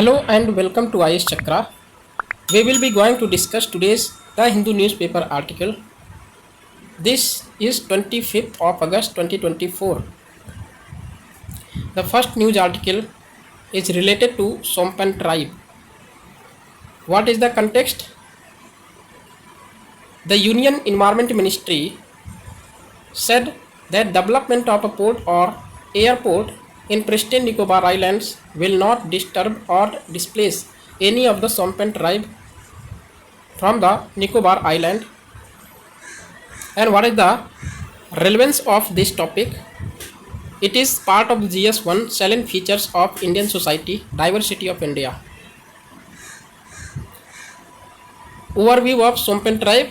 Hello and welcome to IS Chakra. We will be going to discuss today's The Hindu newspaper article. This is 25th of August 2024. The first news article is related to Sompan tribe. What is the context? The Union Environment Ministry said that development of a port or airport in Pristine Nicobar Islands will not disturb or displace any of the Sompan tribe from the Nicobar Island. And what is the relevance of this topic? It is part of GS1 salient features of Indian society, diversity of India. Overview of Sompan tribe.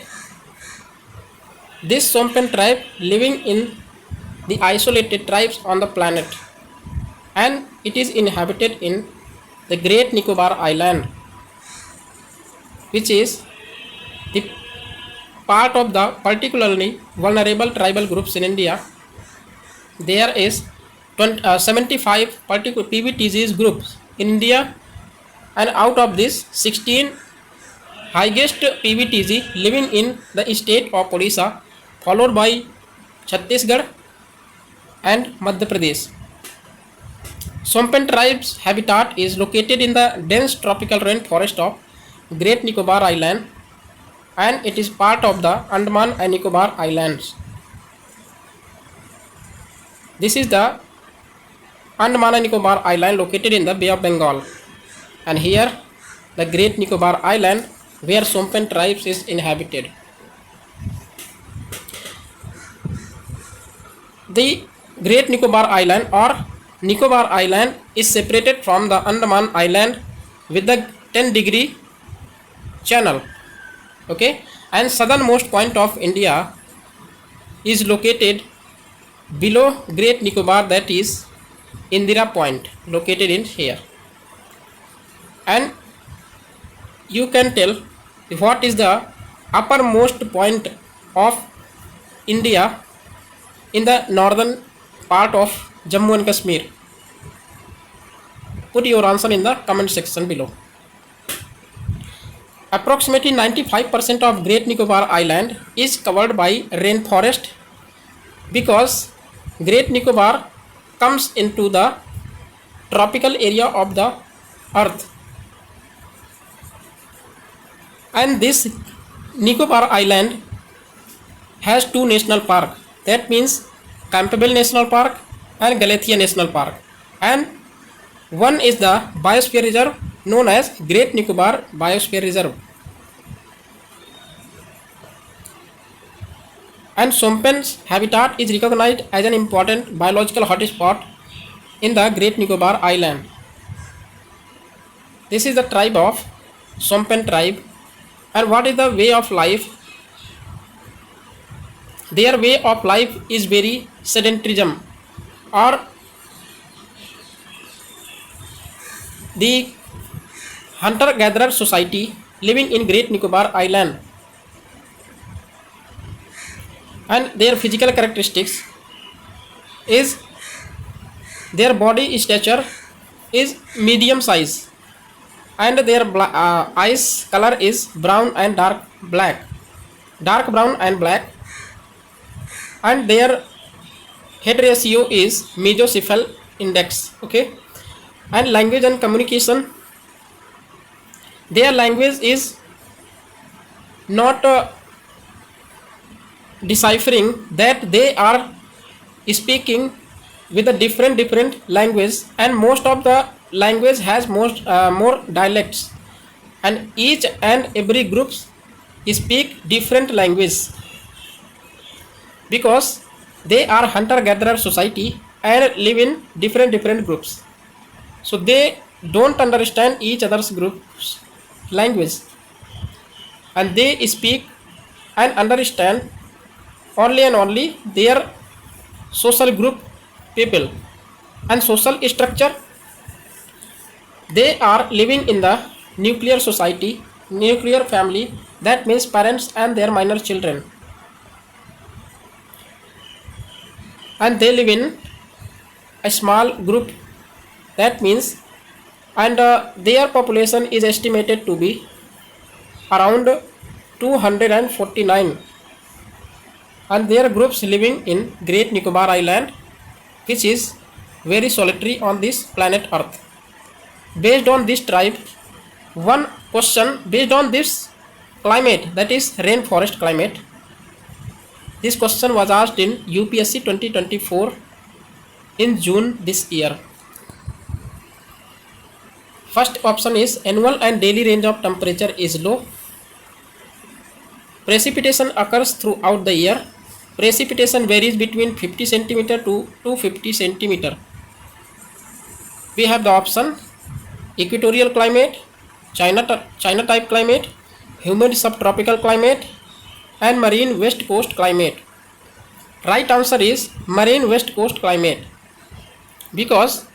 This Sompan tribe living in the isolated tribes on the planet, and it is inhabited in the Great Nicobar Island, which is the part of the particularly vulnerable tribal groups in India. There is 75 particular PVTGs groups in India, and out of this 16 highest PVTG living in the state of Odisha, followed by Chhattisgarh and Madhya Pradesh. Sompan tribe's habitat is located in the dense tropical rainforest of Great Nicobar Island, and it is part of the Andaman and Nicobar Islands. This is the Andaman and Nicobar Island located in the Bay of Bengal, and here the Great Nicobar Island where Sompan tribes is inhabited. The Great Nicobar Island or Nicobar Island is separated from the Andaman Island with the 10-degree channel. Okay, and southernmost point of India is located below Great Nicobar, that is Indira Point, located in here. And you can tell what is the uppermost point of India in the northern part of Jammu and Kashmir. Put your answer in the comment section below. Approximately 95% of Great Nicobar Island is covered by rainforest because Great Nicobar comes into the tropical area of the earth. And this Nicobar Island has two national parks. That means Campbell National Park and Galathea National Park. And one is the biosphere reserve known as Great Nicobar Biosphere Reserve. And Sompan's habitat is recognized as an important biological hotspot in the Great Nicobar Island. This is the tribe of Sompan tribe. And what is the way of life? Their way of life is very sedentarism, or the hunter-gatherer society living in Great Nicobar Island. And their physical characteristics is their body stature is medium size, and their eyes color is brown and dark brown and black, and their head ratio is mesocephal index. Okay, and language and communication, their language is not deciphering that they are speaking with a different language, and most of the language has more dialects, and each and every groups speak different language because they are hunter gatherer society and live in different groups, so they don't understand each other's group's language, and they speak and understand only and only their social group people. And social structure, they are living in the nuclear society, nuclear family, that means parents and their minor children, and they live in a small group, that means and their population is estimated to be around 249, and there are groups living in Great Nicobar Island, which is very solitary on this planet Earth. Based on this tribe, one question based on this climate, that is rainforest climate, this question was asked in UPSC 2024 in June this year. First option is annual and daily range of temperature is low. Precipitation occurs throughout the year. Precipitation varies between 50 centimeter to 250 centimeter. We have the option equatorial climate, China type climate, humid subtropical climate, and marine west coast climate. Right answer is marine west coast climate, because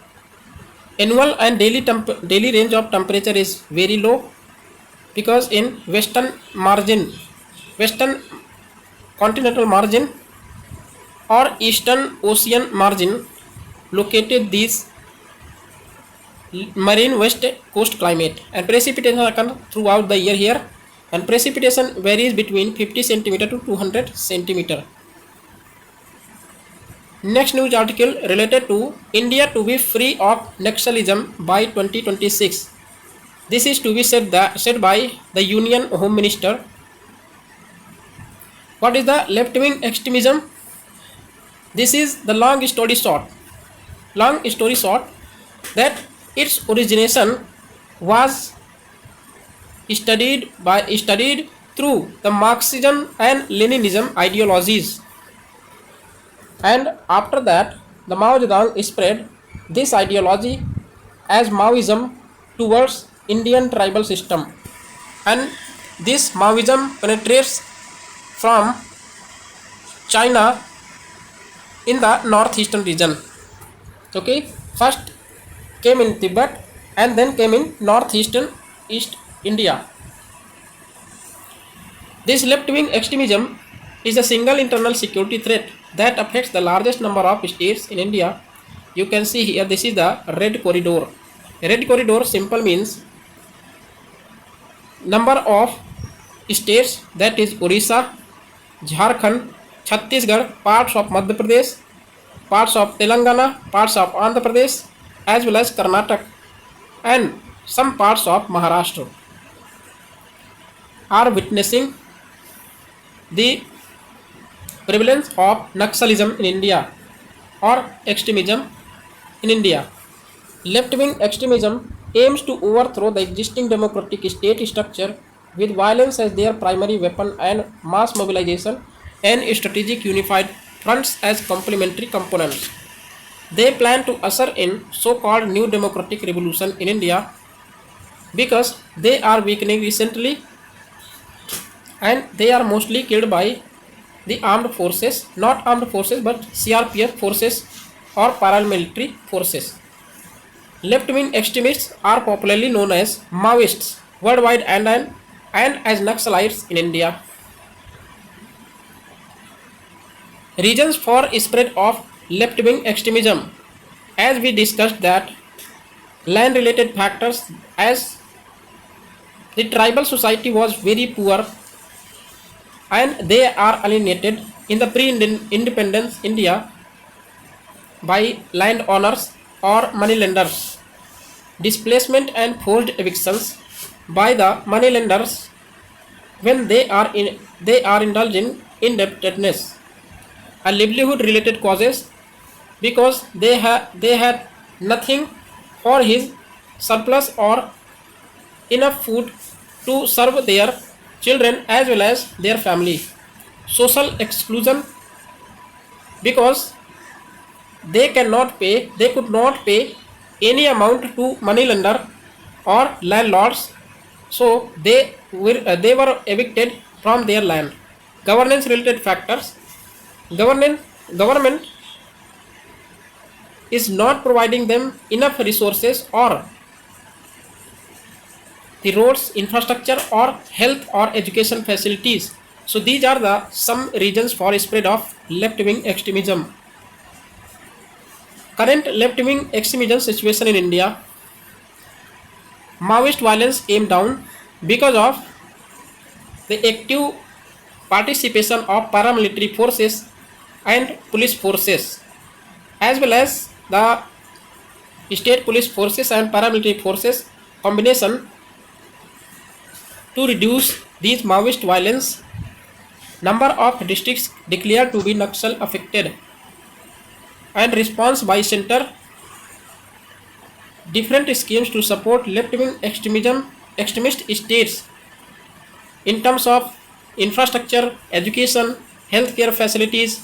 annual and daily range of temperature is very low, because in western continental margin or eastern ocean margin located these marine west coast climate, and precipitation occurs throughout the year here, and precipitation varies between 50 centimeter to 200 centimeter. Next news article related to India to be free of Naxalism by 2026. This is to be said by the Union Home Minister. What is the left-wing extremism? This is the long story short that its origination was studied through the Marxism and Leninism ideologies, and after that the Mao Zedong spread this ideology as Maoism towards Indian tribal system, and this Maoism penetrates from China in the northeastern region. Okay, first came in Tibet and then came in northeastern East India. This left-wing extremism is a single internal security threat that affects the largest number of states in India. You can see here, this is the red corridor. Red corridor simple means number of states, that is Orissa, Jharkhand, Chhattisgarh, parts of Madhya Pradesh, parts of Telangana, parts of Andhra Pradesh, as well as Karnataka and some parts of Maharashtra are witnessing the prevalence of Naxalism in India or extremism in India. Left-wing extremism aims to overthrow the existing democratic state structure with violence as their primary weapon and mass mobilization and strategic unified fronts as complementary components. They plan to usher in so-called new democratic revolution in India because they are weakening recently, and they are mostly killed by the armed forces, not armed forces but CRPF forces or paramilitary forces. Left-wing extremists are popularly known as Maoists worldwide and as Naxalites in India. Reasons for spread of left-wing extremism. As we discussed that land-related factors, as the tribal society was very poor and they are alienated in the pre-independence India by landowners or moneylenders. Displacement and forced evictions by the moneylenders when they are indulging indebtedness. A livelihood related causes, because they had nothing for his surplus or enough food to serve their children as well as their family. Social exclusion, because they could not pay any amount to moneylender or landlords, so they were evicted from their land. Governance related factors. Government is not providing them enough resources or the roads, infrastructure or health or education facilities. So these are the some reasons for spread of left-wing extremism. Current left-wing extremism situation in India. Maoist violence came down because of the active participation of paramilitary forces and police forces, as well as the state police forces and paramilitary forces combination to reduce these Maoist violence. Number of districts declared to be Naxal affected and response by center different schemes to support left-wing extremist states in terms of infrastructure, education, healthcare facilities,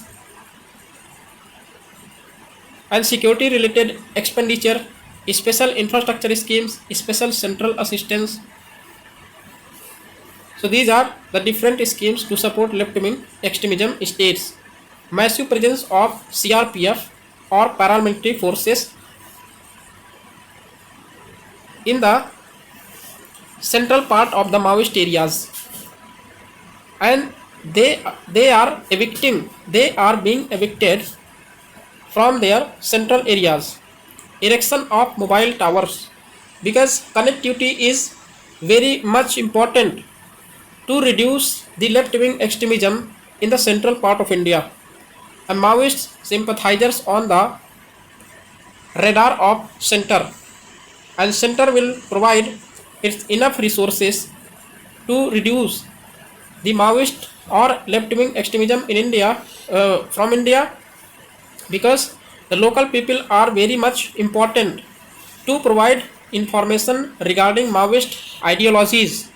and security related expenditure, special infrastructure schemes, special central assistance. So these are the different schemes to support left-wing extremism states. Massive presence of CRPF or paramilitary forces in the central part of the Maoist areas, and they are being evicted from their central areas. Erection of mobile towers, because connectivity is very much important to reduce the left-wing extremism in the central part of India. And Maoist sympathizers on the radar of center, and center will provide its enough resources to reduce the Maoist or left-wing extremism in India from India, because the local people are very much important to provide information regarding Maoist ideologies.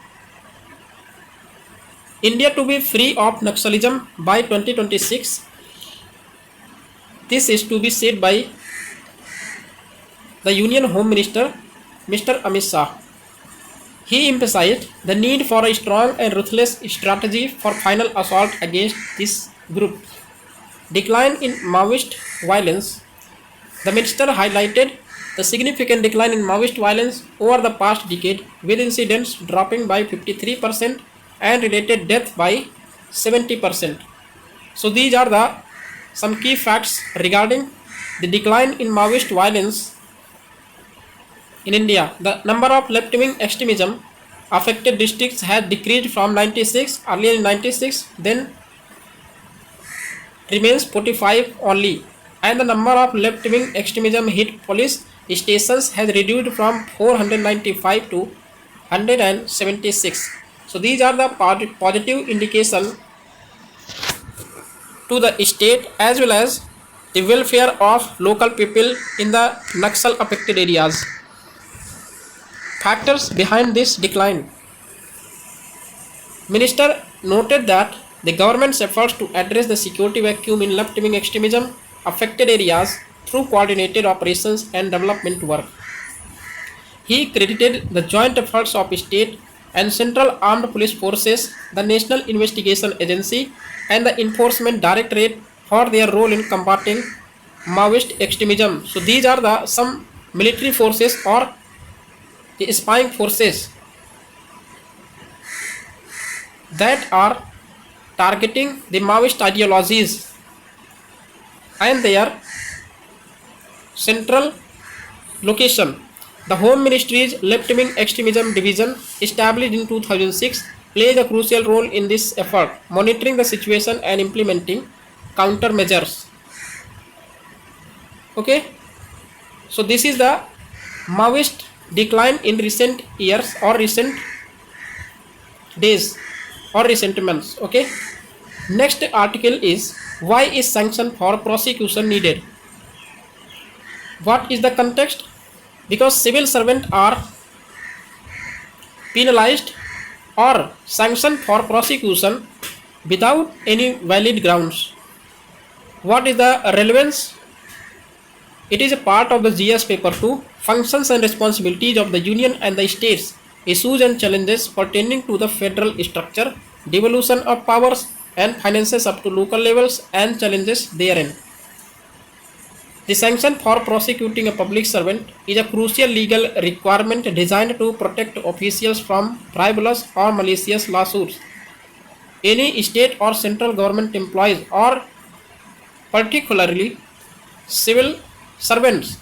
India to be free of Naxalism by 2026. This is to be said by the Union Home Minister Mr. Amit Shah. He emphasized the need for a strong and ruthless strategy for final assault against this group. Decline in Maoist violence. The minister highlighted the significant decline in Maoist violence over the past decade, with incidents dropping by 53% and related death by 70%. So these are the some key facts regarding the decline in Maoist violence in India. The number of left-wing extremism affected districts has decreased from 96 earlier in 96, then remains 45 only, and the number of left-wing extremism hit police stations has reduced from 495 to 176. So these are the positive indication to the state as well as the welfare of local people in the Naxal affected areas. Factors behind this decline. Minister noted that the government's efforts to address the security vacuum in left-wing extremism affected areas through coordinated operations and development work. He credited the joint efforts of state and central armed police forces, the National Investigation Agency, and the Enforcement Directorate for their role in combating Maoist extremism. So these are the some military forces or the spying forces that are targeting the Maoist ideologies and their central location. The Home Ministry's Left-Wing Extremism Division, established in 2006, plays a crucial role in this effort, monitoring the situation and implementing countermeasures. Okay, so this is the Maoist decline in recent years or recent days or recent months. Okay, next article is, why is sanction for prosecution needed? What is the context? Because civil servants are penalized or sanctioned for prosecution without any valid grounds. What is the relevance? It is a part of the GS paper 2, functions and responsibilities of the union and the states, issues and challenges pertaining to the federal structure, devolution of powers and finances up to local levels and challenges therein. The sanction for prosecuting a public servant is a crucial legal requirement designed to protect officials from frivolous or malicious lawsuits. Any state or central government employees, or particularly civil servants,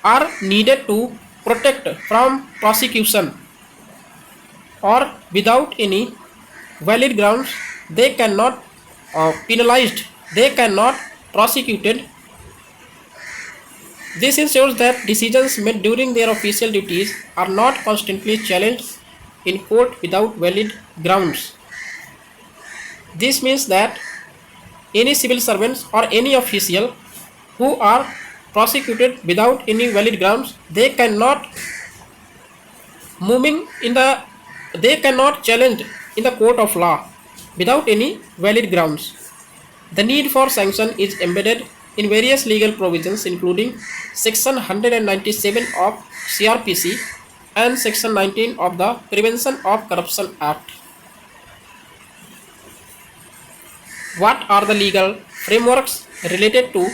are needed to protect from prosecution or without any valid grounds they cannot penalized, they cannot prosecuted. This ensures that decisions made during their official duties are not constantly challenged in court without valid grounds. This means that any civil servants or any official who are prosecuted without any valid grounds, they cannot moving in the they cannot challenge in the court of law without any valid grounds. The need for sanction is embedded in various legal provisions including section 197 of CRPC and section 19 of the Prevention of Corruption Act. What are the legal frameworks related to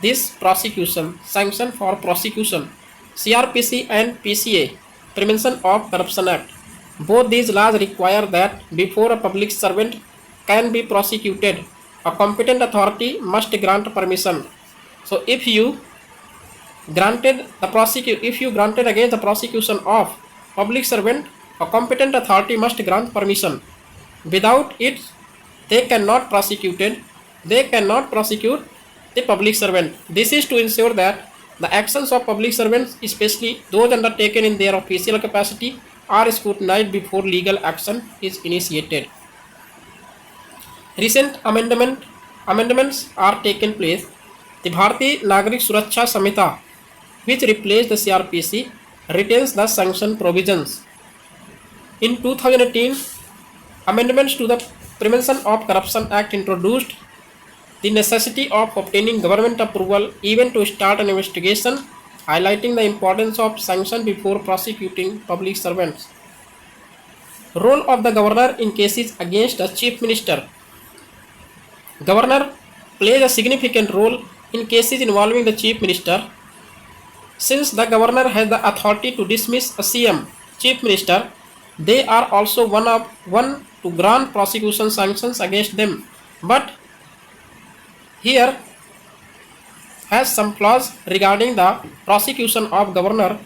this prosecution, sanction for prosecution, CRPC and PCA, Prevention of Corruption Act? Both these laws require that before a public servant can be prosecuted, a competent authority must grant permission. So if you if you granted against the prosecution of public servant, a competent authority must grant permission. Without it, they cannot prosecute the public servant. This is to ensure that the actions of public servants, especially those undertaken in their official capacity, are scrutinized before legal action is initiated. Recent amendments are taken place. The Bharatiya Nagarik Suraksha Samhita, which replaced the CRPC, retains the sanction provisions. In 2018, amendments to the Prevention of Corruption Act introduced the necessity of obtaining government approval even to start an investigation, highlighting the importance of sanction before prosecuting public servants. Role of the governor in cases against the chief minister. Governor plays a significant role in cases involving the chief minister. Since the governor has the authority to dismiss a CM, chief minister, they are also one to grant prosecution sanctions against them. But here has some clause regarding the prosecution of governor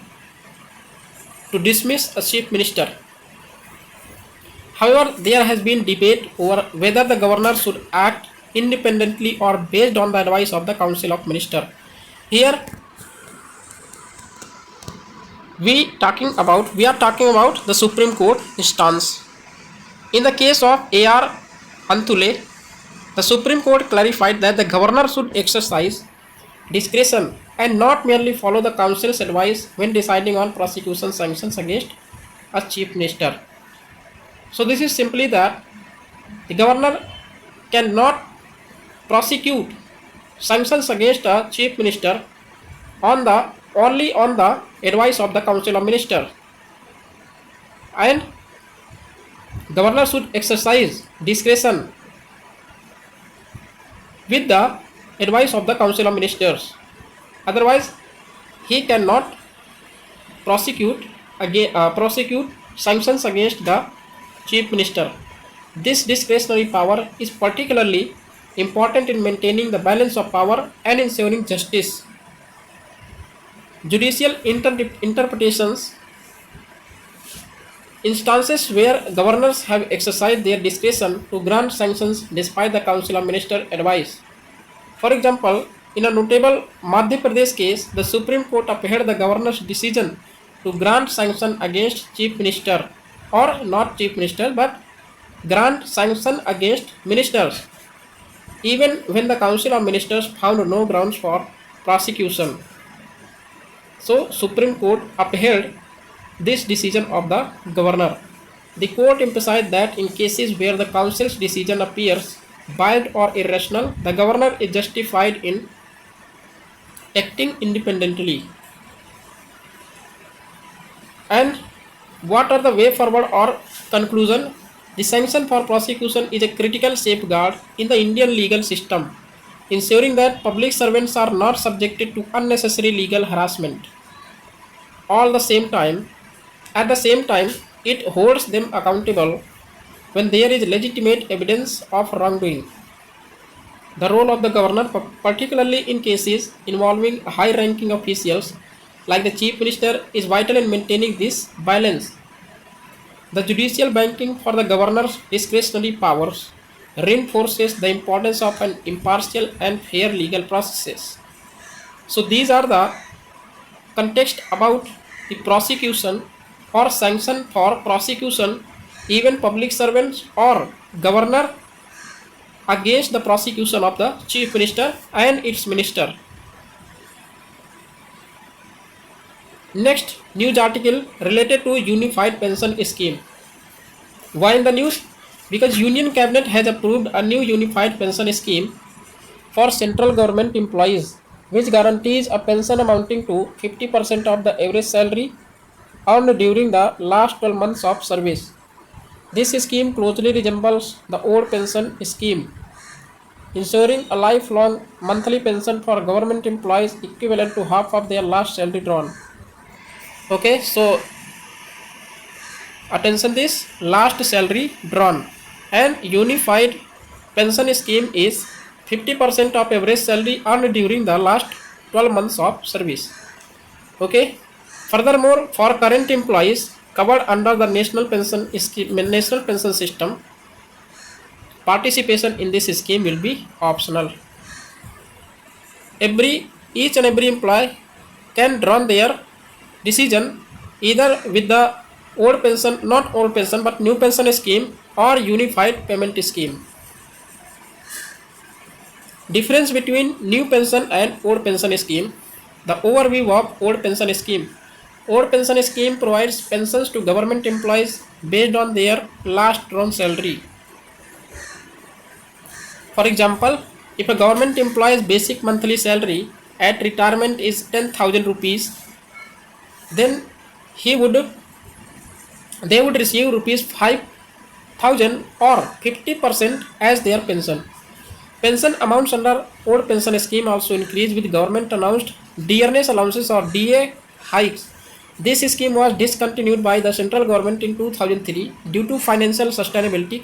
to dismiss a chief minister. However, there has been debate over whether the governor should act independently or based on the advice of the Council of Ministers. Here we are talking about the Supreme Court instance. In the case of A.R. Anthule, the Supreme Court clarified that the governor should exercise discretion and not merely follow the council's advice when deciding on prosecution sanctions against a chief minister. So this is simply that the governor cannot prosecute sanctions against a chief minister only on the advice of the Council of Ministers, and governor should exercise discretion with the advice of the Council of Ministers. Otherwise, he cannot prosecute sanctions against the chief minister. This discretionary power is particularly important in maintaining the balance of power and ensuring justice. Judicial interpretations. Instances where governors have exercised their discretion to grant sanctions despite the Council of Ministers' advice. For example, in a notable Madhya Pradesh case, the Supreme Court upheld the governor's decision to grant sanction against chief minister, or not chief minister but grant sanction against ministers, even when the Council of Ministers found no grounds for prosecution. So Supreme Court upheld this decision of the governor. The court emphasized that in cases where the council's decision appears biased or irrational, the governor is justified in acting independently. And what are the way forward or conclusion? The sanction for prosecution is a critical safeguard in the Indian legal system, ensuring that public servants are not subjected to unnecessary legal harassment. At the same time, it holds them accountable when there is legitimate evidence of wrongdoing. The role of the governor, particularly in cases involving high-ranking officials, like the Chief Minister, is vital in maintaining this balance. The judicial banking for the governor's discretionary powers reinforces the importance of an impartial and fair legal processes. So these are the context about the prosecution or sanction for prosecution, even public servants or governor against the prosecution of the chief minister and its minister. Next news article related to unified pension scheme. Why in the news? Because Union Cabinet has approved a new unified pension scheme for central government employees, which guarantees a pension amounting to 50% of the average salary earned during the last 12 months of service. This scheme closely resembles the old pension scheme, ensuring a lifelong monthly pension for government employees equivalent to half of their last salary drawn. Okay, so attention this last salary drawn, and unified pension scheme is 50% of average salary earned during the last 12 months of service. Okay, furthermore, for current employees covered under the national pension scheme, national pension system, participation in this scheme will be optional. Each and every employee can draw their decision either with the old pension, not old pension but new pension scheme, or unified payment scheme. Difference between new pension and old pension scheme. The overview of old pension scheme. Old pension scheme provides pensions to government employees based on their last drawn salary. For example, if a government employee's basic monthly salary at retirement is 10,000 rupees, then they would receive rupees 5,000 or 50% as their pension. Pension amounts under old pension scheme also increase with government announced dearness allowances or DA hikes. This scheme was discontinued by the central government in 2003 due to financial sustainability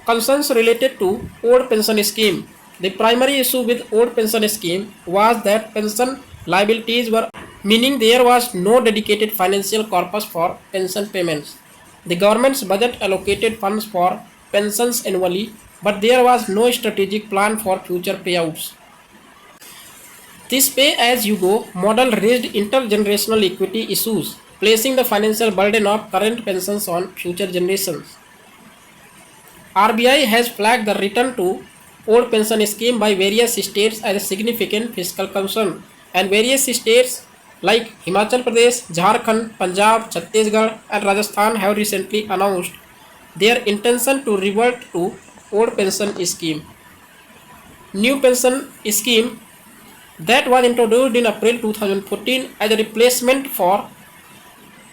concerns related to old pension scheme. The primary issue with old pension scheme was that pension liabilities were, meaning there was no dedicated financial corpus for pension payments. The government's budget allocated funds for pensions annually, but there was no strategic plan for future payouts. This pay as you go model raised intergenerational equity issues, placing the financial burden of current pensions on future generations. RBI has flagged the return to old pension scheme by various states as a significant fiscal concern, and various states like Himachal Pradesh, Jharkhand, Punjab, Chhattisgarh, and Rajasthan have recently announced their intention to revert to old pension scheme. New pension scheme that was introduced in April 2014 as a replacement for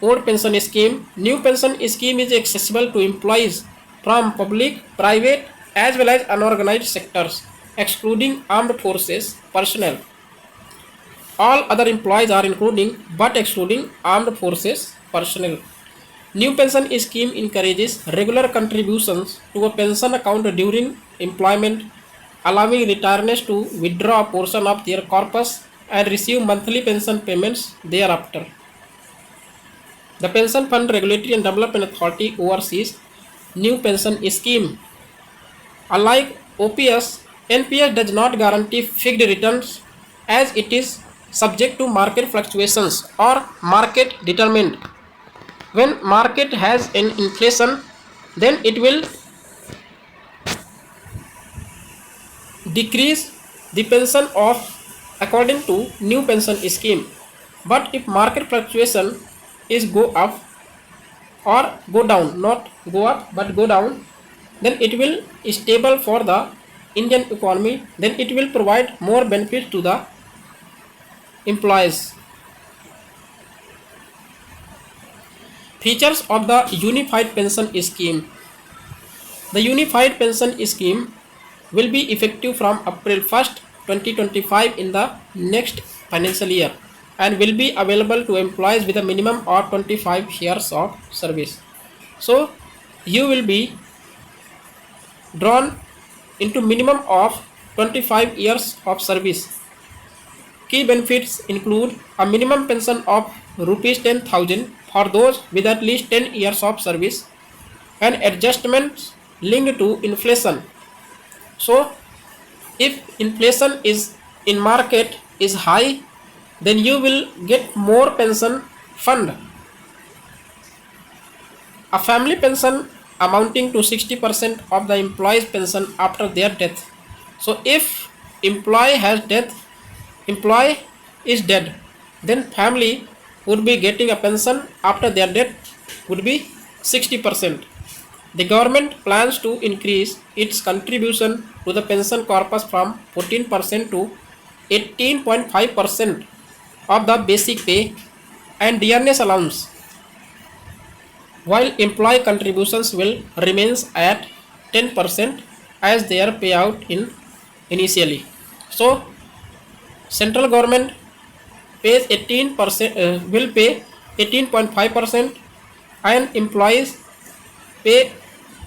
old pension scheme. New pension scheme is accessible to employees from public, private, as well as unorganized sectors, excluding armed forces personnel. All other employees are including but excluding armed forces personnel. New pension scheme encourages regular contributions to a pension account during employment, allowing retirees to withdraw a portion of their corpus and receive monthly pension payments thereafter. The Pension Fund Regulatory and Development Authority oversees new pension scheme. Unlike OPS, NPS does not guarantee fixed returns as it is subject to market fluctuations or market determined. When market has an inflation, then it will decrease the pension of according to new pension scheme. But if market fluctuation is go up or go down, not go up but go down, then it will stable for the Indian economy, then it will provide more benefits to the employees. Features of the unified pension scheme. The unified pension scheme will be effective from April 1st, 2025 in the next financial year and will be available to employees with a minimum of 25 years of service. So you will be drawn into minimum of 25 years of service. Key benefits include a minimum pension of rupees 10,000 for those with at least 10 years of service and adjustments linked to inflation. So if inflation is in market is high, then you will get more pension fund. A family pension amounting to 60% of the employee's pension after their death. So if employee has death, employee is dead, then family would be getting a pension after their death would be 60%. The government plans to increase its contribution to the pension corpus from 14% to 18.5% of the basic pay and dearness allowance, while employee contributions will remains at 10% as their payout in initially. So central government pays 18% will pay 18.5% and employees pay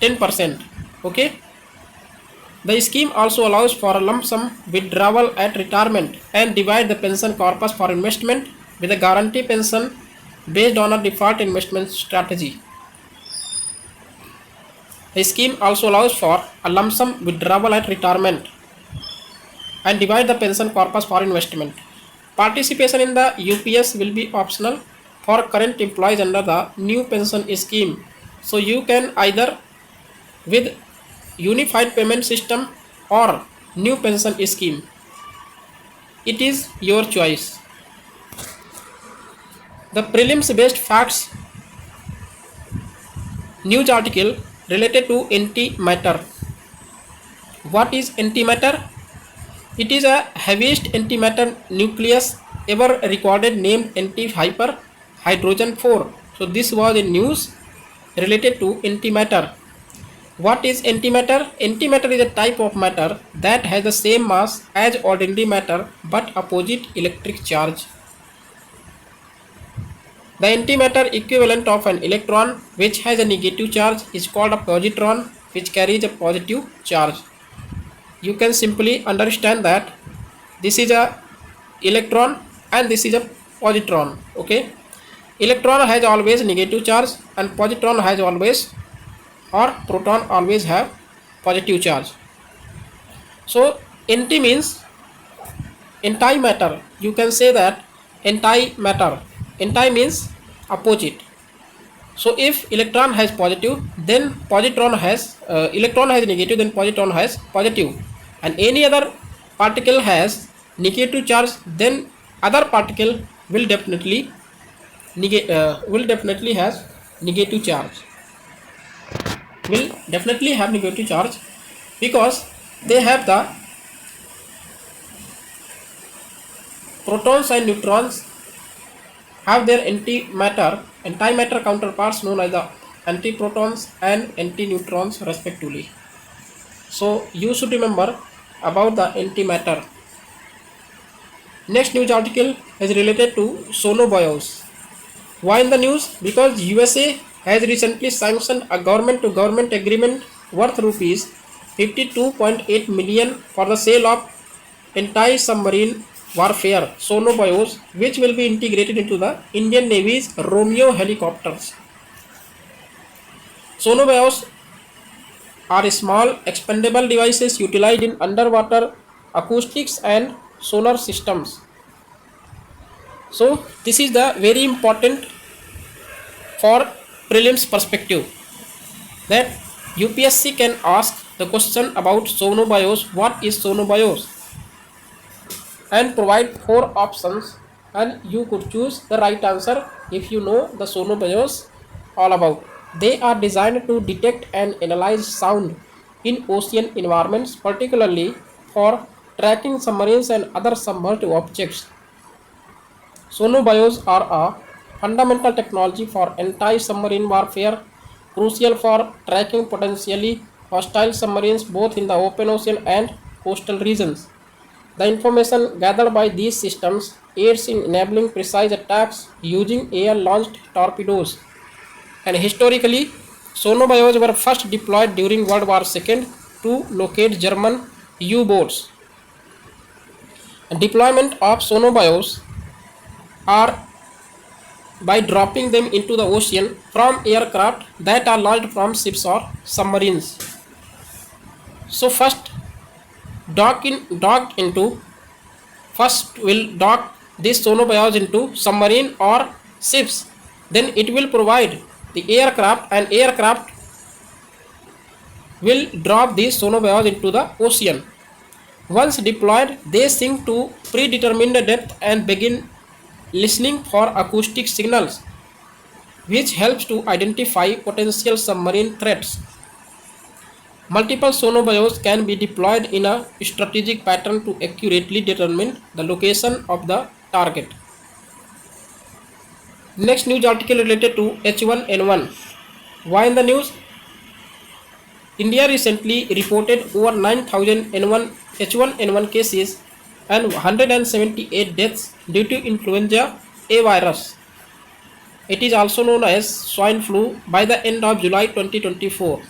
10%. Okay, the scheme also allows for a lump sum withdrawal at retirement and divide the pension corpus for investment with a guarantee pension based on a default investment strategy. The scheme also allows for a lump sum withdrawal at retirement and divide the pension corpus for investment. Participation in the UPS will be optional for current employees under the new pension scheme. So you can either with unified payment system or new pension scheme. It is your choice. The prelims based facts news article related to antimatter. What is antimatter? It is a heaviest antimatter nucleus ever recorded named anti-hyper hydrogen 4. So this was a news related to antimatter. What is antimatter? Antimatter is a type of matter that has the same mass as ordinary matter but opposite electric charge. The antimatter equivalent of an electron which has a negative charge is called a positron, which carries a positive charge. You can simply understand that this is a electron and this is a positron. Okay, electron has always negative charge and positron has always or proton always have positive charge. So anti means antimatter. You can say that antimatter. Anti means opposite. So if electron has positive, then positron has electron has negative, then positron has positive, and any other particle has negative charge, then other particle will definitely has negative charge. Will definitely have negative charge because they have the protons and neutrons have their antimatter counterparts known as the antiprotons and antineutrons respectively. So you should remember about the antimatter. Next news article is related to sonobios. Why in the news? Because USA has recently sanctioned a government to government agreement worth rupees 52.8 million for the sale of anti-submarine warfare sonobios, which will be integrated into the Indian Navy's Romeo helicopters. Sonobios are small expendable devices utilized in underwater acoustics and sonar systems. So this is the very important for prelims perspective, that UPSC can ask the question about sonobios, what is sonobios, and provide 4 options and you could choose the right answer if you know the sonobios all about. They are designed to detect and analyze sound in ocean environments, particularly for tracking submarines and other submerged objects. Sonobios are a fundamental technology for anti-submarine warfare, crucial for tracking potentially hostile submarines both in the open ocean and coastal regions. The information gathered by these systems aids in enabling precise attacks using air-launched torpedoes. And historically, sonobios were first deployed during World War II to locate German U-boats. Deployment of sonobios are by dropping them into the ocean from aircraft that are launched from ships or submarines. So docked into first will dock these sonobios into submarine or ships. Then it will provide the aircraft, and aircraft will drop these sonobios into the ocean. Once deployed, they sink to predetermined depth and begin listening for acoustic signals, which helps to identify potential submarine threats. Multiple sonobios can be deployed in a strategic pattern to accurately determine the location of the target. Next news article related to H1N1. Why in the news? India recently reported over 9,000 H1N1 cases and 178 deaths due to influenza A virus. It is also known as swine flu by the end of July 2024.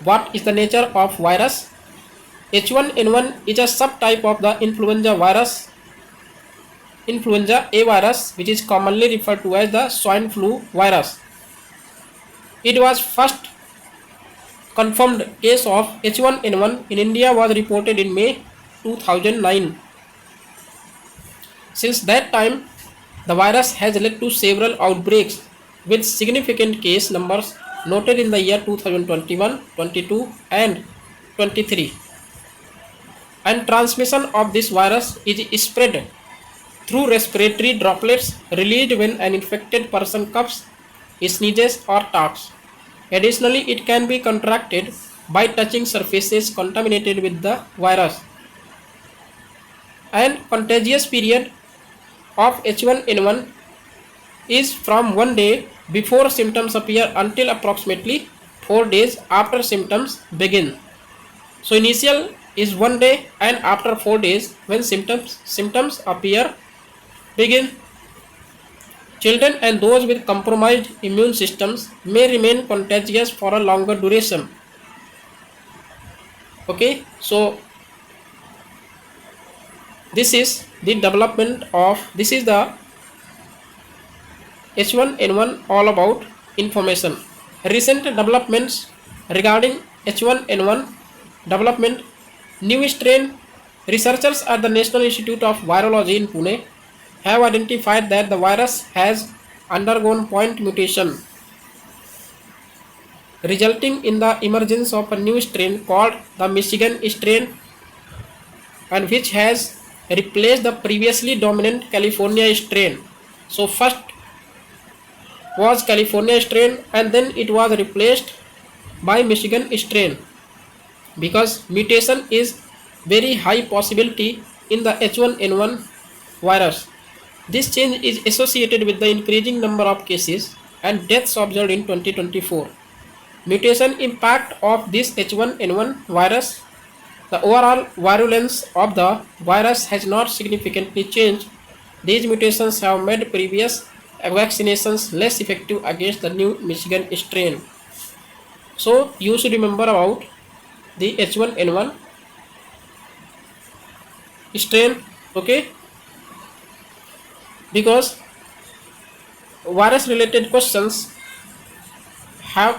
What is the nature of virus? H1N1 is a subtype of the influenza virus, influenza A virus, which is commonly referred to as the swine flu virus. It was first confirmed case of H1N1 in India was reported in May 2009. Since that time, the virus has led to several outbreaks with significant case numbers noted in the year 2021, 22 and 23. And transmission of this virus is spread through respiratory droplets released when an infected person coughs, sneezes or talks. Additionally, it can be contracted by touching surfaces contaminated with the virus. And contagious period of H1N1 is from 1 day before symptoms appear until approximately 4 days after symptoms begin. So initial is 1 day, and after 4 days when symptoms appear begin. Children and those with compromised immune systems may remain contagious for a longer duration. Okay, so this is the H1N1 all about information. Recent developments regarding H1N1 development. New strain. Researchers at the National Institute of Virology in Pune have identified that the virus has undergone point mutation, resulting in the emergence of a new strain called the Michigan strain, and which has replaced the previously dominant California strain. So first was California strain, and then it was replaced by Michigan strain, because mutation is very high possibility in the H1N1 virus. This change is associated with the increasing number of cases and deaths observed in 2024. Mutation impact of this H1N1 virus. The overall virulence of the virus has not significantly changed. These mutations have made previous vaccinations less effective against the new Michigan strain. So you should remember about the H1N1 strain, okay? Because virus related questions have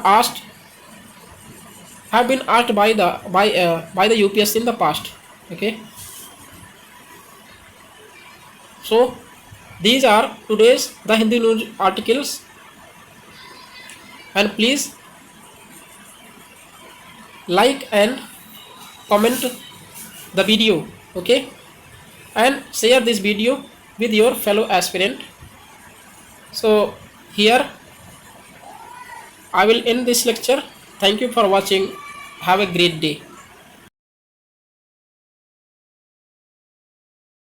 been asked by the UPSC in the past, okay? So these are today's the Hindi news articles, and please like and comment the video, okay, and share this video with your fellow aspirant. So here I will end this lecture. Thank you for watching. Have a great day.